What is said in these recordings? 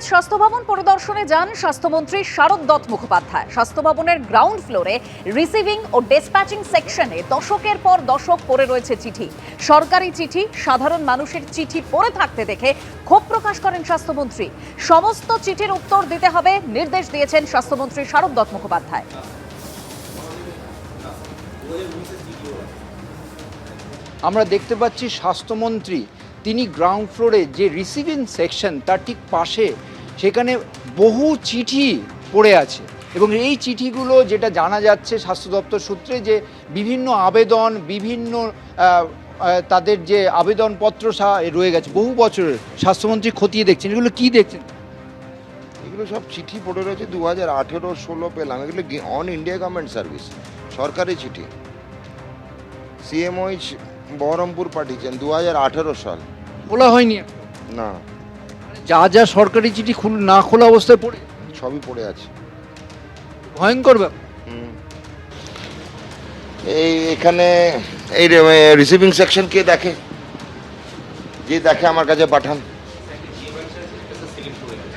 আজ স্বাস্থ্য ভবন পরিদর্শনে যান স্বাস্থ্যমন্ত্রী শারদ দত্ত মুখোপাধ্যায়। স্বাস্থ্য ভবনের গ্রাউন্ড ফ্লোরে রিসিভিং ও ডিসপ্যাচিং সেকশনে দশকের পর দশক পড়ে রয়েছে চিঠি। সরকারি চিঠি, সাধারণ মানুষের চিঠি পড়ে থাকতে দেখে ক্ষোভ প্রকাশ করেন স্বাস্থ্যমন্ত্রী। সমস্ত চিঠির উত্তর দিতে হবে নির্দেশ দিয়েছেন স্বাস্থ্যমন্ত্রী শারদ দত্ত মুখোপাধ্যায়। আমরা দেখতে পাচ্ছি স্বাস্থ্যমন্ত্রী তিনি গ্রাউন্ড ফ্লোরে যে রিসিভিং সেকশন তার ঠিক পাশে সেখানে বহু চিঠি পড়ে আছে এবং এই চিঠিগুলো যেটা জানা যাচ্ছে স্বাস্থ্য দপ্তর সূত্রে যে বিভিন্ন আবেদন বিভিন্ন তাদের যে আবেদনপত্র রয়ে গেছে বহু বছরের। স্বাস্থ্যমন্ত্রী খতিয়ে দেখছেন, এগুলো কি দেখছেন? এগুলো সব চিঠি পড়ে রয়েছে 2018-16 পেলাম। এগুলো অন ইন্ডিয়া গভর্নমেন্ট সার্ভিস, সরকারি চিঠি। সিএমওই বহরমপুর পাঠিয়েছেন 2018 সাল। খোলা হয়নি না, যা যা সরকারি চিঠি না খোলা অবস্থায় পড়ে সবই পড়ে আছে। ভয়ঙ্কর ব্যাপার। এখানে এই রিসিভিং সেকশন কে দেখে, যে দেখে আমার কাছে পাঠান।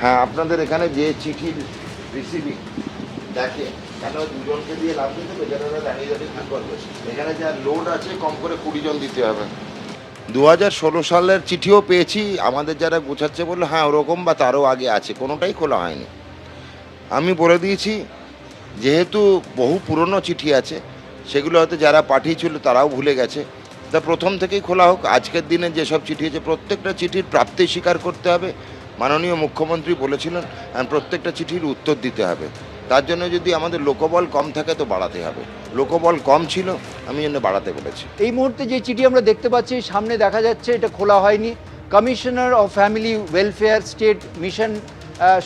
হ্যাঁ, আপনাদের এখানে যে চিঠি রিসিভিং দেখে, কেন দুজনকে দিয়ে লাভ দিতে হবে? যারা দাঁড়িয়ে দাঁড়িয়ে কি করবে? এখানে যা লোড আছে কম করে 20 জন দিতে হবে। 2016 সালের চিঠিও পেয়েছি, আমাদের যারা গোছাচ্ছে বললো হ্যাঁ ওরকম বা তারও আগে আছে, কোনোটাই খোলা হয়নি। আমি বলে দিয়েছি যেহেতু বহু পুরনো চিঠি আছে, সেগুলো হয়তো যারা পাঠিয়েছিল তারাও ভুলে গেছে, তা প্রথম থেকেই খোলা হোক। আজকের দিনে যেসব চিঠি আছে প্রত্যেকটা চিঠির প্রাপ্তি স্বীকার করতে হবে। মাননীয় মুখ্যমন্ত্রী বলেছিলেন প্রত্যেকটা চিঠির উত্তর দিতে হবে। তার জন্য যদি আমাদের লোকবল কম থাকে তো বাড়াতে হবে। লোকবল কম ছিল, আমি জন্য বাড়াতে বলেছি। এই মুহূর্তে যে চিঠি আমরা দেখতে পাচ্ছি সামনে দেখা যাচ্ছে এটা খোলা হয়নি। Commissioner of family welfare state mission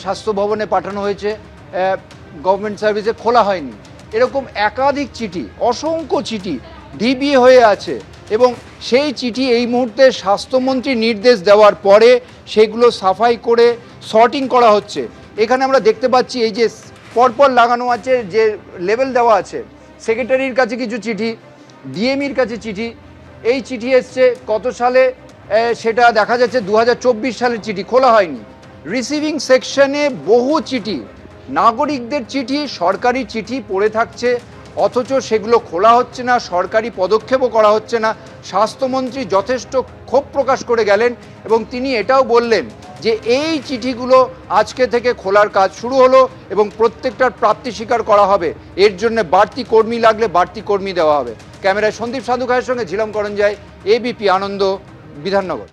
স্বাস্থ্য ভবনে পাঠানো হয়েছে, গভর্নমেন্ট সার্ভিসে খোলা হয়নি। এরকম একাধিক চিঠি, অসংখ্য চিঠি ঢিবিয়ে হয়ে আছে এবং সেই চিঠি এই মুহূর্তে স্বাস্থ্যমন্ত্রী নির্দেশ দেওয়ার পরে সেগুলো সাফাই করে সর্টিং করা হচ্ছে। এখানে আমরা দেখতে পাচ্ছি এই যে পরপর লাগানো আছে, যে লেভেল দেওয়া আছে, সেক্রেটারির কাছে কিছু চিঠি, ডিএমইর কাছে চিঠি। এই চিঠি এসছে কত সালে সেটা দেখা যাচ্ছে 2024 সালের চিঠি, খোলা হয়নি। রিসিভিং সেকশনে বহু চিঠি, নাগরিকদের চিঠি, সরকারি চিঠি পড়ে থাকছে, অথচ সেগুলো খোলা হচ্ছে না, সরকারি পদক্ষেপও করা হচ্ছে না। স্বাস্থ্যমন্ত্রী যথেষ্ট ক্ষোভ প্রকাশ করে গেলেন এবং তিনি এটাও বললেন যে এই চিঠিগুলো আজকে থেকে খোলার কাজ শুরু হলো এবং প্রত্যেকটার প্রাপ্তি স্বীকার করা হবে। এর জন্য বাড়তি কর্মী লাগলে বাড়তি কর্মী দেওয়া হবে। ক্যামেরায় সন্দীপ সাধুখায়ের সঙ্গে ঝিলম করঞ্জাই, এবিপি আনন্দ, বিধাননগর।